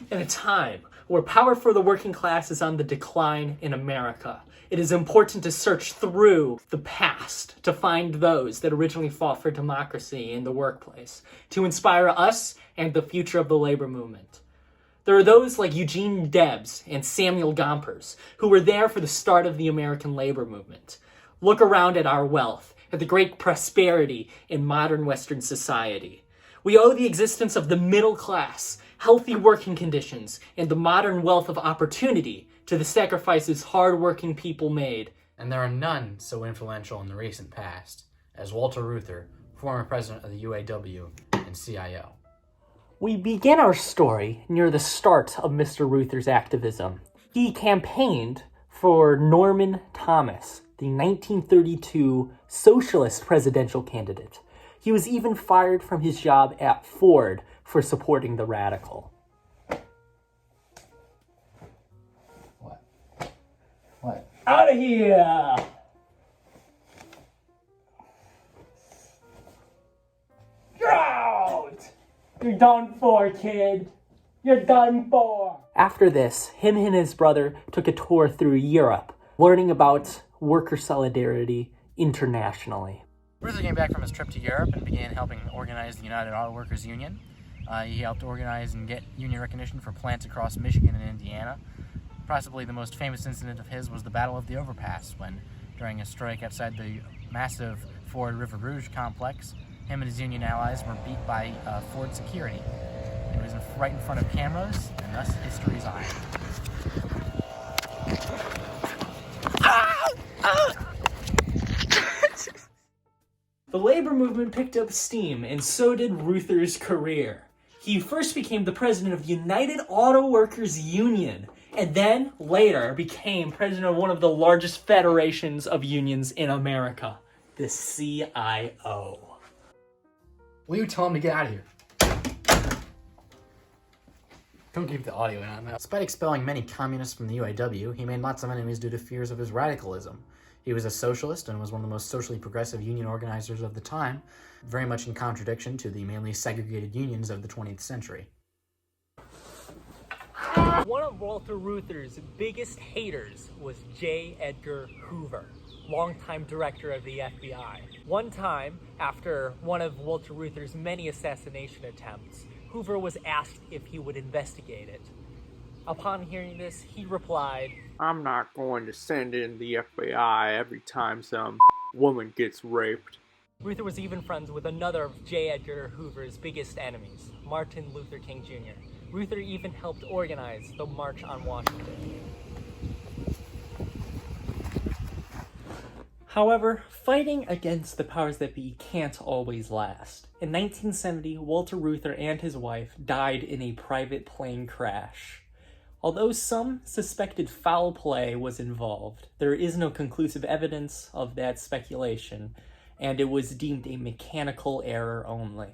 In a time where power for the working class is on the decline in America, it is important to search through the past to find those that originally fought for democracy in the workplace, to inspire us and the future of the labor movement. There are those like Eugene Debs and Samuel Gompers who were there for the start of the American labor movement. Look around at our wealth, at the great prosperity in modern Western society. We owe the existence of the middle class, healthy working conditions, and the modern wealth of opportunity to the sacrifices hard-working people made. And there are none so influential in the recent past as Walter Reuther, former president of the UAW and CIO. We begin our story near the start of Mr. Reuther's activism. He campaigned for Norman Thomas, the 1932 socialist presidential candidate. He was even fired from his job at Ford for supporting the radical. What? Out of here! You're out! You're done for, kid. You're done for. After this, him and his brother took a tour through Europe, learning about worker solidarity internationally. Reuther came back from his trip to Europe and began helping organize the United Auto Workers Union. He helped organize and get union recognition for plants across Michigan and Indiana. Possibly the most famous incident of his was the Battle of the Overpass, when, during a strike outside the massive Ford River Rouge complex, him and his union allies were beat by Ford security. It was right in front of cameras, and thus history's iron. The labor movement picked up steam, and so did Reuther's career. He first became the president of United Auto Workers Union, and then, later, became president of one of the largest federations of unions in America, the CIO. Will you tell him to get out of here? Don't keep the audio in on that. Despite expelling many communists from the UAW, he made lots of enemies due to fears of his radicalism. He was a socialist and was one of the most socially progressive union organizers of the time, very much in contradiction to the mainly segregated unions of the 20th century. One of Walter Reuther's biggest haters was J. Edgar Hoover, longtime director of the FBI. One time, after one of Walter Reuther's many assassination attempts, Hoover was asked if he would investigate it. Upon hearing this, he replied, "I'm not going to send in the FBI every time some woman gets raped." Reuther was even friends with another of J. Edgar Hoover's biggest enemies, Martin Luther King Jr. Reuther even helped organize the March on Washington. However, fighting against the powers that be can't always last. In 1970, Walter Reuther and his wife died in a private plane crash. Although some suspected foul play was involved, there is no conclusive evidence of that speculation, and it was deemed a mechanical error only.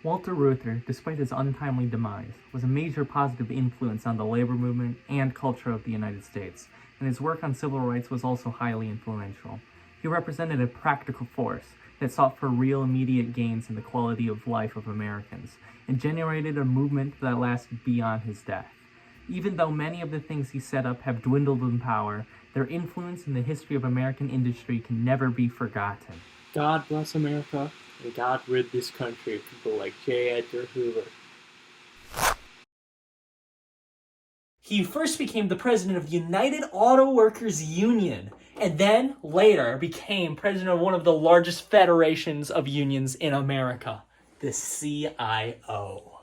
Walter Reuther, despite his untimely demise, was a major positive influence on the labor movement and culture of the United States, and his work on civil rights was also highly influential. He represented a practical force that sought for real immediate gains in the quality of life of Americans, and generated a movement that lasted beyond his death. Even though many of the things he set up have dwindled in power, their influence in the history of American industry can never be forgotten. God bless America, and God rid this country of people like J. Edgar Hoover. He first became the president of United Auto Workers Union, and then, later, became president of one of the largest federations of unions in America, the CIO.